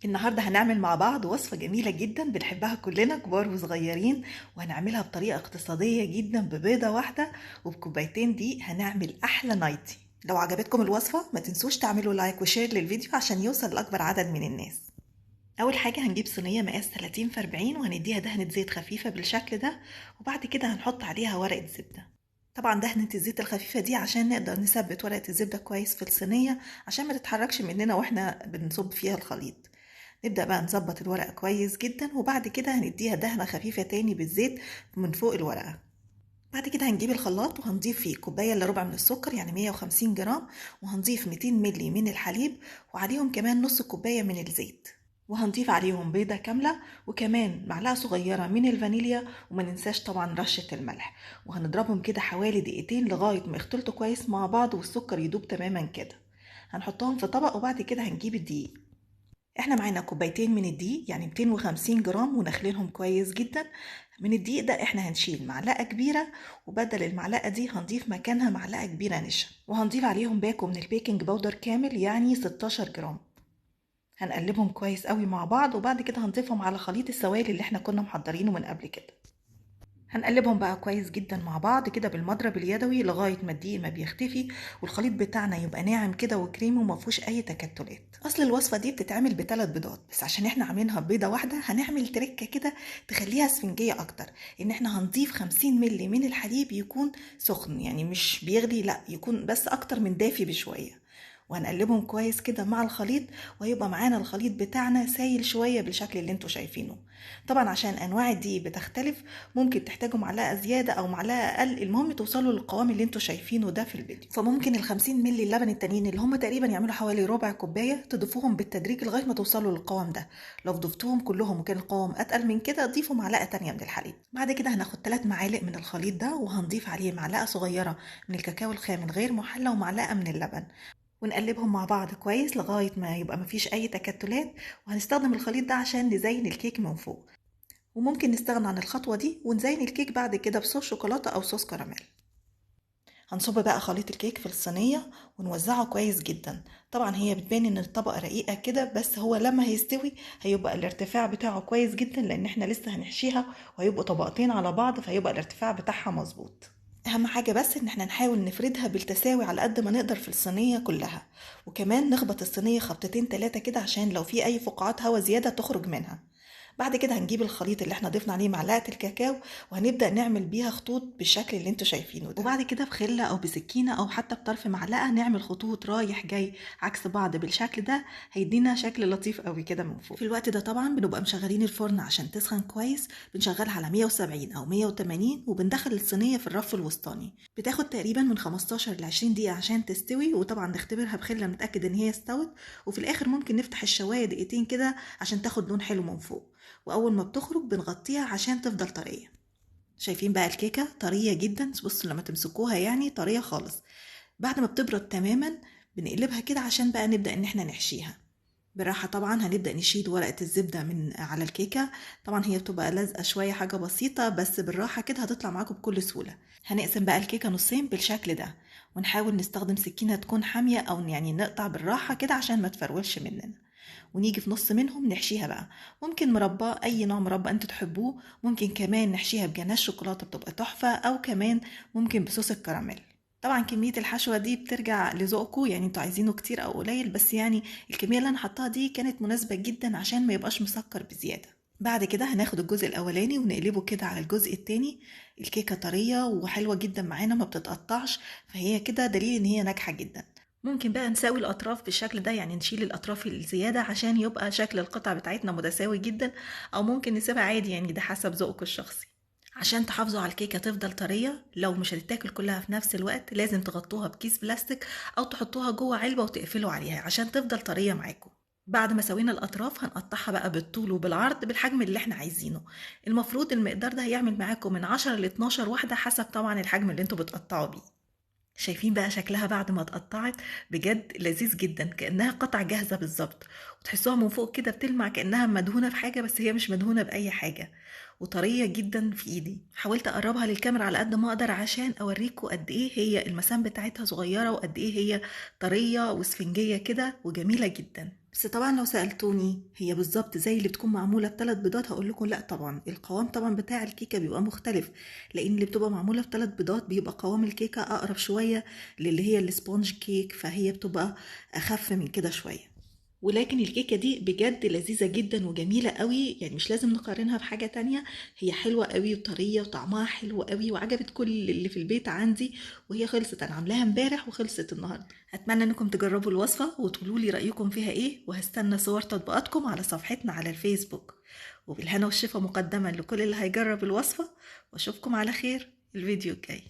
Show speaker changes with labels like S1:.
S1: النهاردة هنعمل مع بعض وصفة جميلة جدا بنحبها كلنا كبار وصغيرين، وهنعملها بطريقة اقتصادية جدا ببيضة واحدة وبكوبايتين دقيق. هنعمل أحلى نايتي. لو عجبتكم الوصفة ما تنسوش تعملوا لايك وشير للفيديو عشان يوصل لأكبر عدد من الناس. أول حاجة هنجيب صينية مقاس 30 في 40 وهنديها دهنة زيت خفيفة بالشكل ده، وبعد كده هنحط عليها ورقة زبدة. طبعا دهنة الزيت الخفيفة دي عشان نقدر نثبت ورقة الزبدة كويس في الصينية عشان ما تتحركش مننا واحنا بنصب فيها الخليط. نبدأ بقى نظبط الورقة كويس جدا، وبعد كده هنديها دهنة خفيفة تاني بالزيت من فوق الورقة. بعد كده هنجيب الخلاط وهنضيف فيه كوباية الا ربع من السكر يعني 150 جرام، وهنضيف 200 ملي من الحليب، وعليهم كمان نص كوباية من الزيت، وهنضيف عليهم بيضة كاملة وكمان معلقة صغيرة من الفانيليا، وما ننساش طبعا رشة الملح. وهنضربهم كده حوالي دقيقتين لغاية ما يختلطوا كويس مع بعض والسكر يدوب تماما كده. هنحطهم في طبق، وبعد كده هنجيب الدقيق. احنا معانا كوبايتين من الدقيق يعني 250 جرام ونخلينهم كويس جدا. من الدقيق ده احنا هنشيل معلقة كبيرة، وبدل المعلقة دي هنضيف مكانها معلقة كبيرة نشا، وهنضيف عليهم باكو من البيكنج باودر كامل يعني 16 جرام. هنقلبهم كويس قوي مع بعض، وبعد كده هنضيفهم على خليط السوائل اللي احنا كنا محضرينه من قبل كده. هنقلبهم بقى كويس جدا مع بعض كده بالمضرب اليدوي لغاية ما الدقيق ما بيختفي، والخليط بتاعنا يبقى ناعم كده وكريمي وما فيهوش اي تكتلات. اصل الوصفة دي بتتعمل ب3 بيضات بس، عشان احنا عاملينها ببيضة واحدة هنعمل تركة كده تخليها اسفنجية اكتر. ان احنا هنضيف 50 ملي من الحليب يكون سخن يعني مش بيغلي، لا يكون بس اكتر من دافي بشوية، وهنقلبهم كويس كده مع الخليط، وهيبقى معانا الخليط بتاعنا سايل شوية بالشكل اللي انتوا شايفينه. طبعا عشان انواع الدقيق بتختلف، ممكن تحتاجوا معلقة زيادة او معلقة اقل، المهم توصلوا للقوام اللي انتوا شايفينه ده في الفيديو. فممكن ال50 ملي اللبن التانيين اللي هم تقريبا يعملوا حوالي ربع كوباية تضيفوهم بالتدريج لغاية ما توصلوا للقوام ده. لو ضفتوهم كلهم وكان القوام اتقل من كده ضيفوا معلقة تانية من الحليب. بعد كده هناخد 3 معالق من الخليط ده، وهنضيف عليه معلقة صغيرة من الكاكاو الخام الغير محلى ومعلقة من اللبن، ونقلبهم مع بعض كويس لغاية ما يبقى مفيش أي تكتلات. وهنستخدم الخليط ده عشان نزين الكيك من فوق، وممكن نستغنى عن الخطوة دي ونزين الكيك بعد كده بصوص شوكولاتة أو صوص كراميل. هنصب بقى خليط الكيك في الصينية ونوزعه كويس جدا. طبعا هي بتبان ان الطبقة رقيقة كده، بس هو لما هيستوي هيبقى الارتفاع بتاعه كويس جدا، لان احنا لسه هنحشيها وهيبقوا طبقتين على بعض، فهيبقى الارتفاع بتاعها مظبوط. اهم حاجة بس ان احنا نحاول نفردها بالتساوي على قد ما نقدر في الصينية كلها، وكمان نخبط الصينية خبطتين 3 كده عشان لو في اي فقاعات هوا زيادة تخرج منها. بعد كده هنجيب الخليط اللي احنا ضفنا عليه معلقة الكاكاو، وهنبدأ نعمل بيها خطوط بالشكل اللي انتوا شايفينه ده، وبعد كده بخلة او بسكينة او حتى بطرف معلقة نعمل خطوط رايح جاي عكس بعض بالشكل ده، هيدينا شكل لطيف قوي كده من فوق. في الوقت ده طبعا بنبقى مشغلين الفرن عشان تسخن كويس، بنشغلها على 170 او 180، وبندخل الصينية في الرف الوسطاني. بتاخد تقريبا من 15 ل 20 دقيقة عشان تستوي، وطبعا نختبرها بخلة نتأكد ان هي استوت، وفي الاخر ممكن نفتح الشواية دقيقتين كده عشان تاخد لون حلو من فوق، واول ما بتخرج بنغطيها عشان تفضل طرية. شايفين بقى الكيكة طرية جدا، بصوا لما تمسكوها يعني طرية خالص. بعد ما بتبرد تماما بنقلبها كده عشان بقى نبدأ ان احنا نحشيها بالراحة. طبعا هنبدأ نشيل ورقة الزبدة من على الكيكة، طبعا هي بتبقى لازقة شوية حاجة بسيطة، بس بالراحة كده هتطلع معاكم بكل سهولة. هنقسم بقى الكيكة نصين بالشكل ده، ونحاول نستخدم سكينة تكون حامية او يعني نقطع بالراحة كده عشان ما تفرولش مننا، ونيجي في نص منهم نحشيها بقى. ممكن مربى، اي نوع مربى انتوا تحبوه، ممكن كمان نحشيها بجناش شوكولاته بتبقى تحفه، او كمان ممكن بصوص الكراميل. طبعا كميه الحشوه دي بترجع لذوقكم، يعني انتوا عايزينه كتير او قليل، بس يعني الكميه اللي انا حطاها دي كانت مناسبه جدا عشان ما يبقاش مسكر بزياده. بعد كده هناخد الجزء الاولاني ونقلبه كده على الجزء التاني. الكيكه طريه وحلوه جدا معانا ما بتتقطعش، فهي كده دليل ان هي ناجحه جدا. ممكن بقى نساوي الأطراف بالشكل ده، يعني نشيل الأطراف الزيادة عشان يبقى شكل القطع بتاعتنا متساوي جدا، أو ممكن نسيبها عادي، يعني ده حسب ذوقك الشخصي. عشان تحافظوا على الكيكة تفضل طرية، لو مش هتتاكل كلها في نفس الوقت لازم تغطوها بكيس بلاستيك أو تحطوها جوه علبة وتقفلوا عليها عشان تفضل طرية معاكم. بعد ما سوينا الأطراف هنقطعها بقى بالطول وبالعرض بالحجم اللي احنا عايزينه. المفروض المقدار ده هيعمل معاكم من 10 ل 12 واحدة حسب طبعا الحجم اللي انتوا بتقطعوا بيه. شايفين بقى شكلها بعد ما اتقطعت؟ بجد لذيذ جدا، كأنها قطع جاهزة بالظبط، وتحسوها من فوق كده بتلمع كأنها مدهونة في حاجة، بس هي مش مدهونة بأي حاجة، وطرية جدا في ايدي. حاولت اقربها للكاميرا على قد ما اقدر عشان اوريكم قد ايه هي المسام بتاعتها صغيرة، وقد ايه هي طرية وسفنجية كده وجميلة جدا. بس طبعا لو سألتوني هي بالظبط زي اللي بتكون معمولة بثلاث بيضات هقول لكم لا طبعا، القوام طبعا بتاع الكيكة بيبقى مختلف، لان اللي بتبقى معمولة بثلاث بيضات بيبقى قوام الكيكة اقرب شوية للي هي السبونج كيك، فهي بتبقى اخف من كده شوية. ولكن الكيكة دي بجد لذيذة جدا وجميلة قوي، يعني مش لازم نقارنها بحاجة تانية، هي حلوة قوي وطرية وطعمها حلو قوي وعجبت كل اللي في البيت عندي، وهي خلصت، انا عاملاها امبارح وخلصت النهاردة. اتمنى انكم تجربوا الوصفة وتقولوا لي رأيكم فيها ايه، وهستنى صور تطبيقاتكم على صفحتنا على الفيسبوك. وبالهنا والشفا مقدما لكل اللي هيجرب الوصفة، واشوفكم على خير الفيديو الجاي.